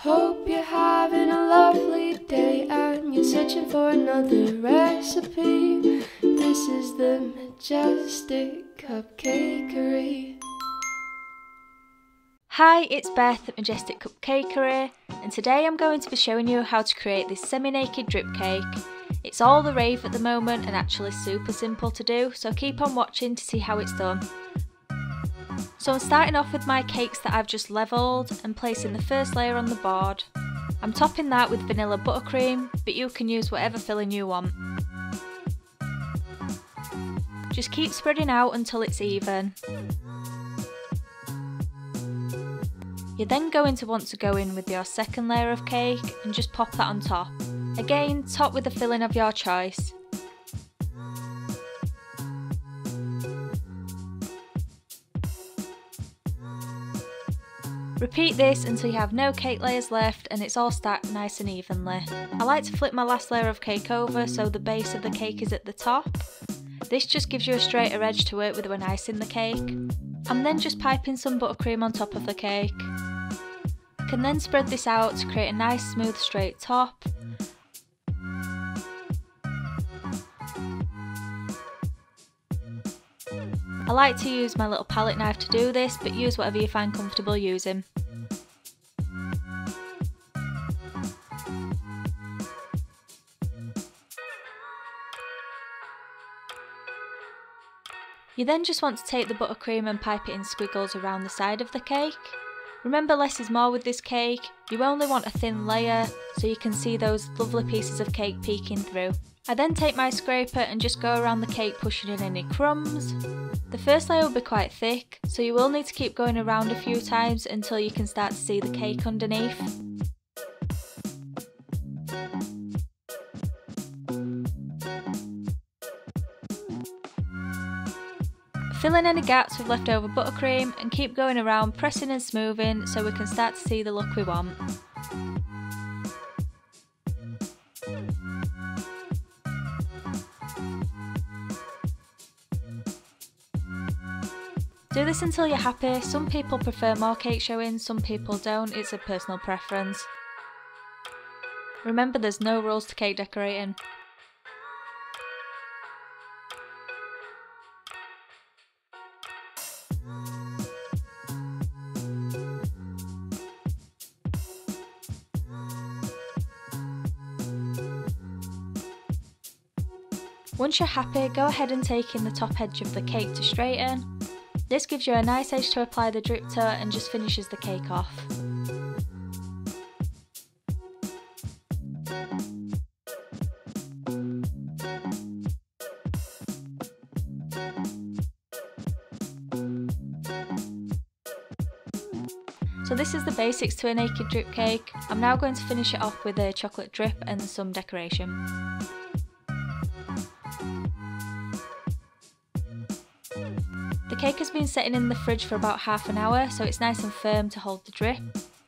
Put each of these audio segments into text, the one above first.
Hope you're having a lovely day and you're searching for another recipe. This is the Majestic Cupcakery. Hi, it's Beth at Majestic Cupcakery, and today I'm going to be showing you how to create this semi-naked drip cake. It's all the rave at the moment and actually super simple to do, so keep on watching to see how it's done. So I'm starting off with my cakes that I've just levelled and placing the first layer on the board. I'm topping that with vanilla buttercream, but you can use whatever filling you want. Just keep spreading out until it's even. You're then going to want to go in with your second layer of cake and just pop that on top. Again, top with the filling of your choice. Repeat this until you have no cake layers left and it's all stacked nice and evenly. I like to flip my last layer of cake over so the base of the cake is at the top. This just gives you a straighter edge to work with when icing the cake. I'm then just piping some buttercream on top of the cake. I can then spread this out to create a nice smooth straight top. I like to use my little palette knife to do this, but use whatever you find comfortable using. You then just want to take the buttercream and pipe it in squiggles around the side of the cake. Remember, less is more with this cake. You only want a thin layer so you can see those lovely pieces of cake peeking through. I then take my scraper and just go around the cake pushing in any crumbs. The first layer will be quite thick, so you will need to keep going around a few times until you can start to see the cake underneath. Fill in any gaps with leftover buttercream and keep going around pressing and smoothing so we can start to see the look we want. Do this until you're happy. Some people prefer more cake showing, some people don't, it's a personal preference. Remember, there's no rules to cake decorating. Once you're happy, go ahead and take in the top edge of the cake to straighten. This gives you a nice edge to apply the drip to and just finishes the cake off. So this is the basics to a naked drip cake. I'm now going to finish it off with a chocolate drip and some decoration. The cake has been sitting in the fridge for about half an hour, so it's nice and firm to hold the drip.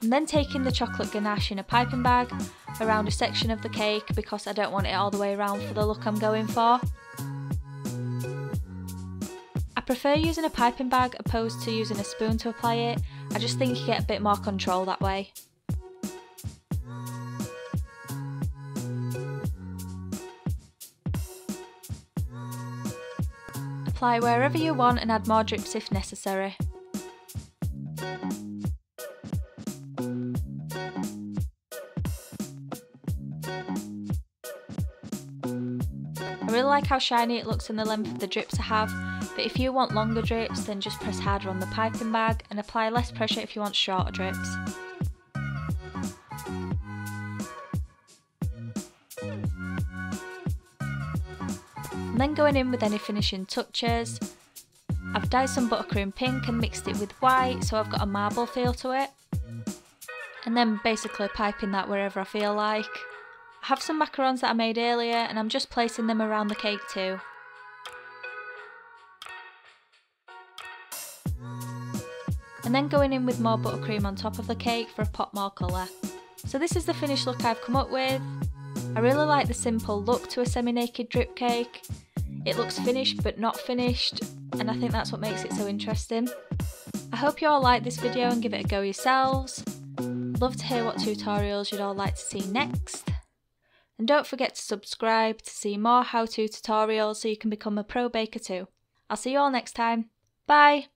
I'm then taking the chocolate ganache in a piping bag around a section of the cake because I don't want it all the way around for the look I'm going for. I prefer using a piping bag opposed to using a spoon to apply it. I just think you get a bit more control that way. Apply wherever you want and add more drips if necessary. I really like how shiny it looks and the length of the drips I have, but if you want longer drips then just press harder on the piping bag and apply less pressure if you want shorter drips. I'm then going in with any finishing touches. I've dyed some buttercream pink and mixed it with white so I've got a marble feel to it. And then basically piping that wherever I feel like. I have some macarons that I made earlier and I'm just placing them around the cake too. And then going in with more buttercream on top of the cake for a pop more colour. So this is the finished look I've come up with. I really like the simple look to a semi-naked drip cake. It looks finished but not finished, and I think that's what makes it so interesting. I hope you all like this video and give it a go yourselves. love to hear what tutorials you'd all like to see next. And don't forget to subscribe to see more how-to tutorials so you can become a pro baker too. I'll see you all next time. Bye!